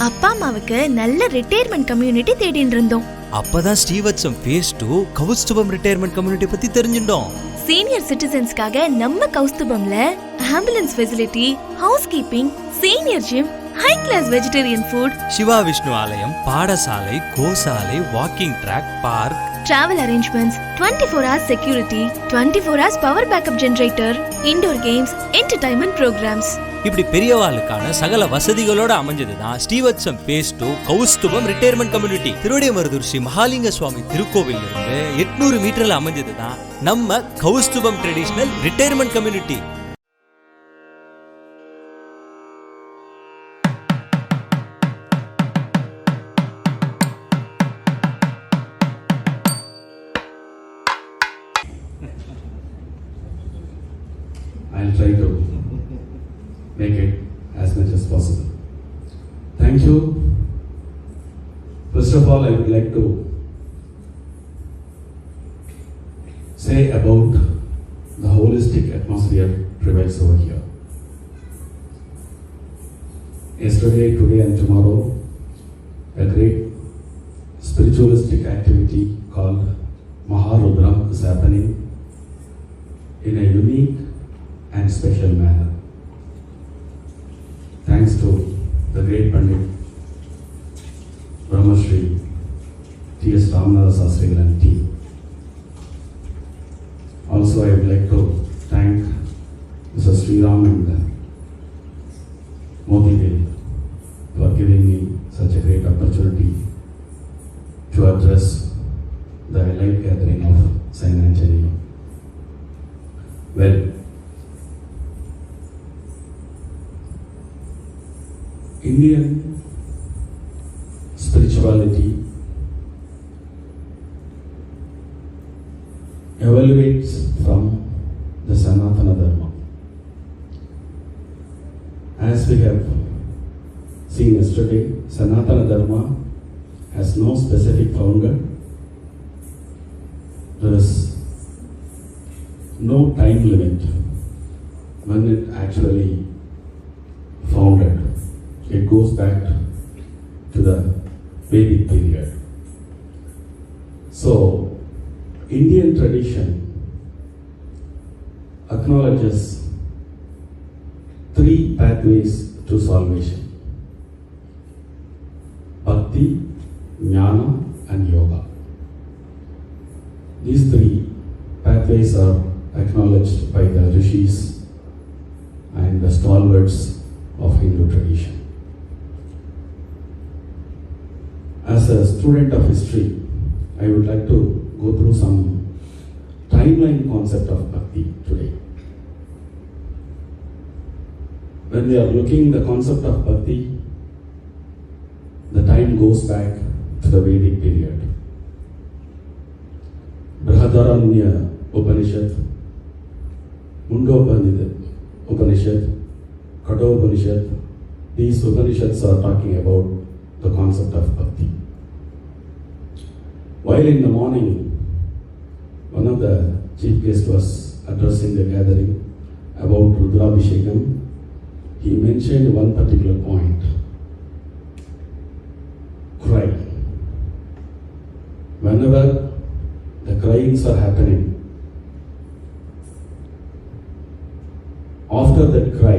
அப்பா அம்மாவுக்கு நல்ல ரிட்டையர்மெண்ட் கம்யூனிட்டி தேடிட்டு இருந்தோம். அப்பதான் Srivatsam phase 2 Kaustubham retirement community பத்தி தெரிஞ்சிட்டோம். சீனியர் சிட்டிசன்ஸ்க்காக நம்ம கௌஸ்துபம்ல ambulance facility, housekeeping, senior gym, high class vegetarian food, Shiva Vishnu ஆலயம், பாடசாலை, கோசாலை, walking track, park, travel arrangements, 24 hours security, 24 hours power backup generator, indoor games, entertainment programs. இப்படி பெரியவாளுக்கான சகல வசதிகளோட அமைஞ்சதுதான் Srivatsam phase 2 Kaustubham retirement community. Thiruvidaimarudur Sri Mahalinga Swami திருக்கோவில் இருந்து 800 மீட்டர்ல அமைஞ்சதுதான் நம்ம Kaustubham traditional retirement community. I'll try to make it as much as possible. Thank you. First of all, I would like to say about the holistic atmosphere prevails over here. Yesterday, today and tomorrow, a great spiritualistic activity called Maharudram is happening in a unique and special manner. Thanks to the great Pandit Brahma Shri T.S. Ramanatha and team. Also, I would like to thank Mr. Sriram and Modi for giving me such a great opportunity to address the live gathering of Saint Anthony. Well, Indian spirituality evaluates from the Sanatana Dharma. As we have seen yesterday, Sanatana Dharma has no specific founder. There is no time limit when it actually founded. It goes back to the Vedic period. So, Indian tradition acknowledges 3 pathways to salvation: Bhakti, Jnana and Yoga. These 3 pathways are acknowledged by the rishis and the stalwarts of Hindu tradition. As a student of history, I would like to go through some timeline concept of Bhakti today. When we are looking the concept of Bhakti, the time goes back to the Vedic period. Brihadaranya Upanishad, Mundopanishad, Upanishad, Kathopanishad, these Upanishads are talking about the concept of Bhakti. While in the morning, one of the chief guests was addressing the gathering about Rudrabhishekam. He mentioned one particular point: cry. Whenever the cryings are happening, after that cry,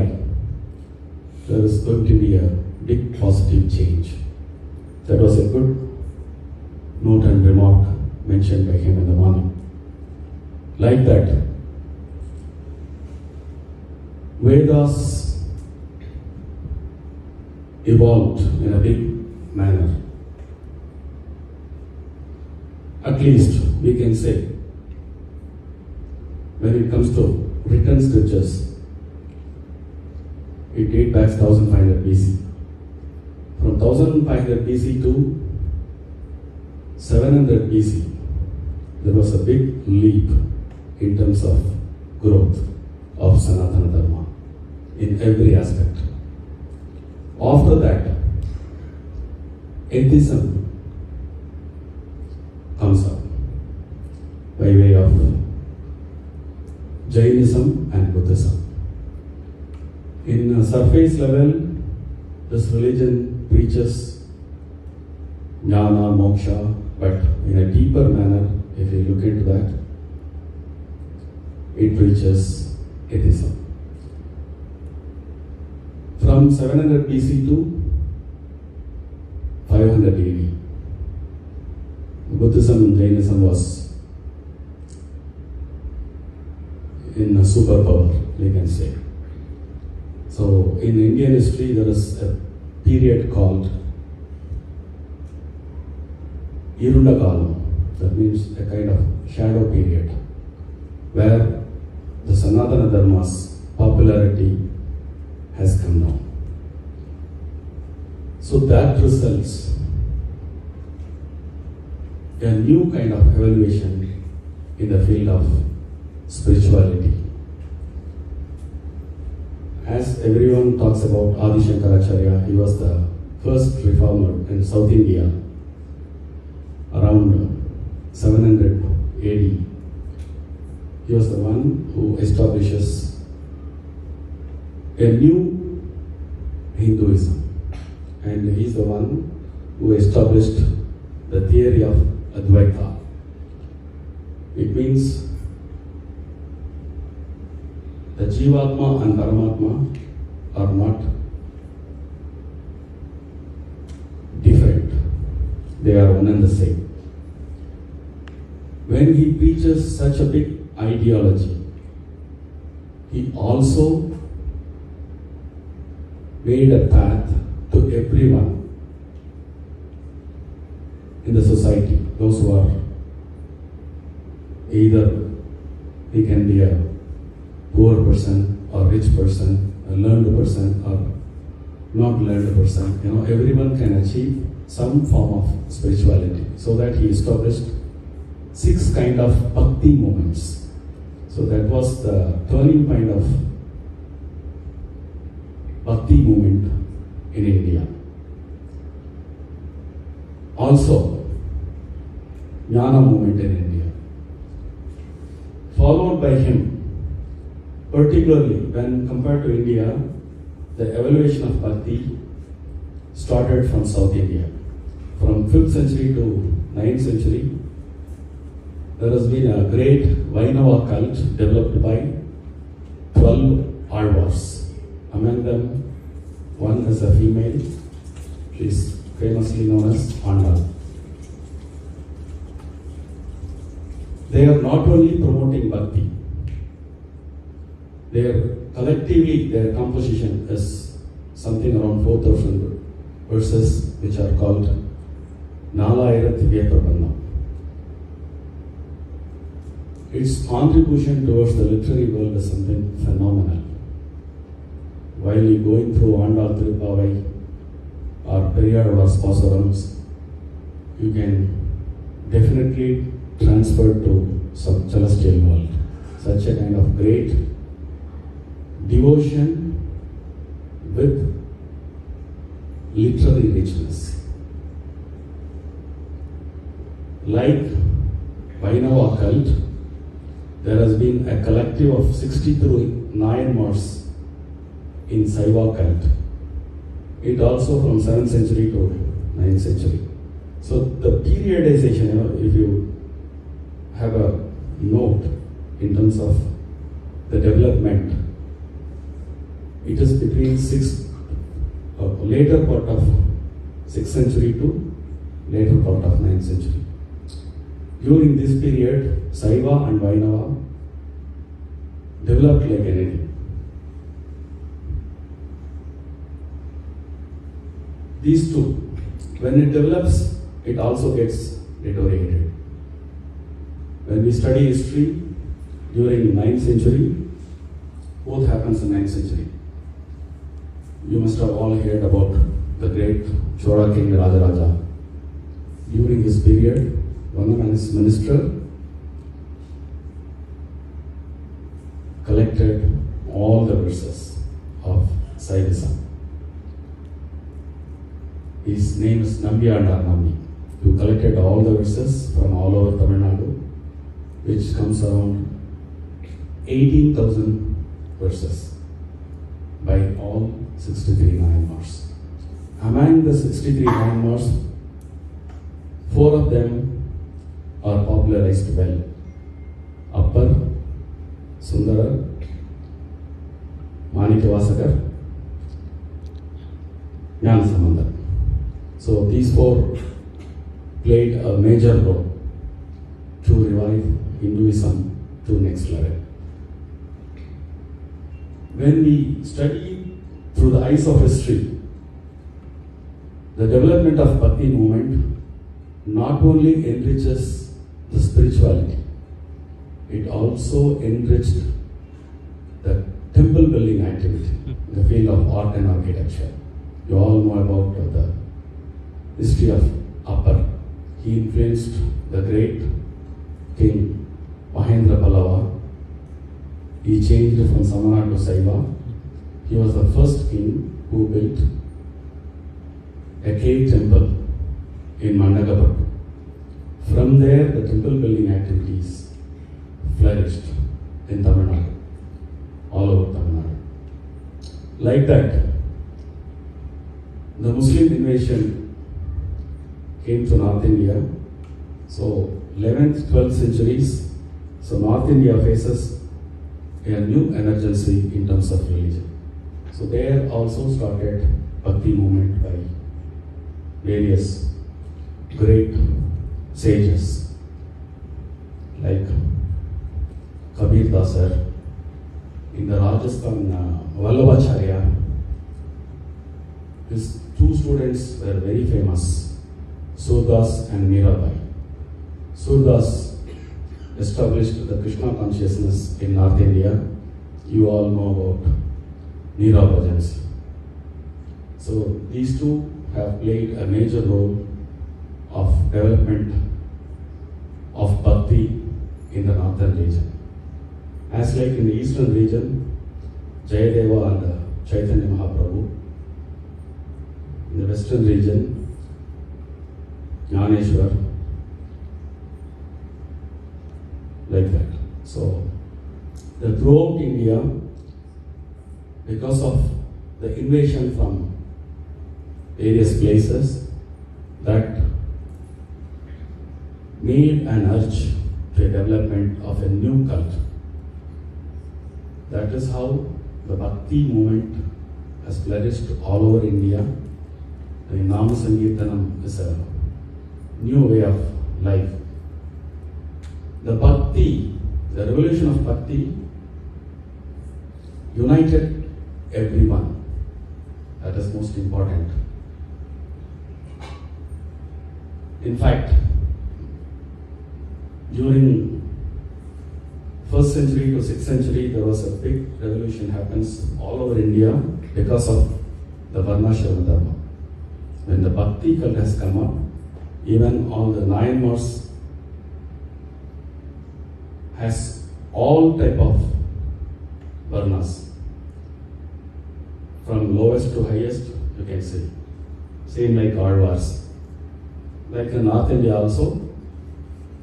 there is going to be a big positive change. That was a good note and remark mentioned by him in the morning. Like that, Vedas evolved in a big manner. At least we can say, when it comes to written scriptures, it dates back 1500 BC. From 1500 BC to 700 BC, there was a big leap in terms of growth of Sanatana Dharma in every aspect. After that, atheism comes up by way of Jainism and Buddhism. In surface level, This religion preaches jnana, moksha, but in a deeper manner, if you look into that, it preaches atheism. From 700 BC to 500 AD, Buddhism and Jainism was in a superpower, we can say. So in Indian history, there is a period called Irunda Kalam, that means a kind of shadow period, where the Sanatana Dharma's popularity has come down. So that results a new kind of evaluation in the field of spirituality. As everyone talks about Adi Shankaracharya, he was the first reformer in South India around 700 AD. He was the one who establishes a new Hinduism, and he is the one who established the theory of Advaita. It means the Jivatma and Paramatma are not different. They are one and the same. When he preaches such a big ideology, he also made a path to everyone in the society. Those who are either he can be a poor person or rich person, a learned person or not learned person. Everyone can achieve some form of spirituality. So that he established 6 kind of Bhakti movements. So that was the turning point of Bhakti movement in India. Also, Jnana movement in India. Followed by him, particularly when compared to India, the evolution of Bhakti started from South India. From 5th century to 9th century, there has been a great Vainava cult developed by 12 Alvars. Among them, one is a female. She is famously known as Andal. They are not only promoting Bhakti, collectively their composition is something around 4,000 verses, which are called Nalayira Divya Prabandham. Its contribution towards the literary world is something phenomenal. While you going through Andal Tirupavai or Periyar Vaspasarams, you can definitely transfer to some celestial world. Such a kind of great devotion with literary richness. Like Vainava cult, there has been a collective of 69 mores in Saiva cult. It also from 7th century to 9th century. So the periodization, if you have a note in terms of the development, it is between later part of 6th century to later part of 9th century. During this period, Saiva and Vainava developed like anything. These two, when it develops, it also gets deteriorated. When we study history during 9th century, both happens in 9th century. You must have all heard about the great Chola king Rajaraja. During his period, one of his minister collected all the verses of Saivism. His name is Nambiyandar Nambi, who collected all the verses from all over Tamil Nadu, which comes around 18,000 verses by all 63 Nayanmars. Among the 63 landmarks, 4 of them are popularized well. Upper, Sundara, Manikavasakar, Jnanasamandar. So these 4 played a major role to revive Hinduism to next level. When we study through the eyes of history, the development of Bhakti movement not only enriches the spirituality, it also enriched the temple building activity in the field of art and architecture. You all know about the history of Upper. He influenced the great king Mahendra Pallava. He changed from Samana to Saiva. He was the first king who built a cave temple in Mandagapattu. From there, the temple building activities flourished in Tamil Nadu, all over Tamil Nadu. Like that, the Muslim invasion came to North India. So 11th, 12th centuries, so North India faces a new emergency in terms of religion. So there also started Bhakti movement by various great sages like Kabir Dasar. In the Rajasthan, Vallabhacharya, his 2 students were very famous, Surdas and Mirabai. Surdas established the Krishna consciousness in North India. You all know about Mirabai. So these 2 have played a major role of development of Bhakti in the northern region. As like in the eastern region, Jayadeva and Chaitanya Mahaprabhu. In the western region, Jnaneshwar, like that. So, throughout India, because of the invasion from various places, that made an urge to the development of a new cult. That is how the Bhakti movement has flourished all over India. The Nama Sankirtanam is a new way of life. The Bhakti, the revolution of Bhakti, united everyone. That is most important. In fact, during 1st century to 6th century, there was a big revolution happens all over India because of the Varnashrama Dharma. When the Bhakti cult has come up, even all the 9 mores has all type of Varnas. From lowest to highest, you can see. Same like Alvars. Like in North India also.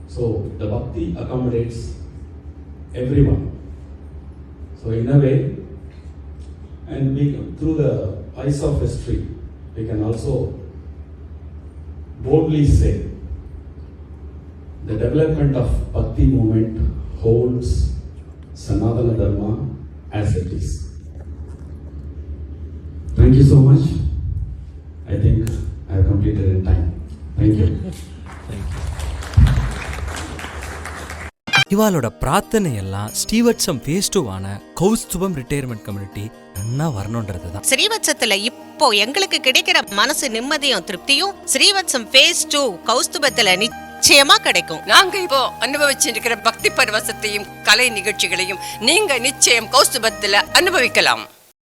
So the Bhakti accommodates everyone. So in a way, and through the eyes of history, we can also boldly say the development of Bhakti movement holds Sanatana Dharma as it is. Thank you so much. I think I have completed in time. Thank you. இவாளோட பிரார்த்தனை எல்லாம் ஸ்ரீவத்சம் phase 2 Kaustubham retirement community நன்னா வரணும்ன்றது தான். ஸ்ரீவத்சத்துல இப்போ எங்களுக்கு கிடைக்கிற மனசு நிம்மதியும் திருப்தியும் ஸ்ரீவத்சம் ஃபேஸ் 2 கௌஸ்துபத்துல நிச்சயமா கிடைக்கும். நாங்க இப்போ அனுபவிச்சிருக்கிற பக்தி பரவசத்தையும் கலை நிகழ்ச்சிகளையும் நீங்க நிச்சயம் கௌஸ்துபத்துல அனுபவிக்கலாம்.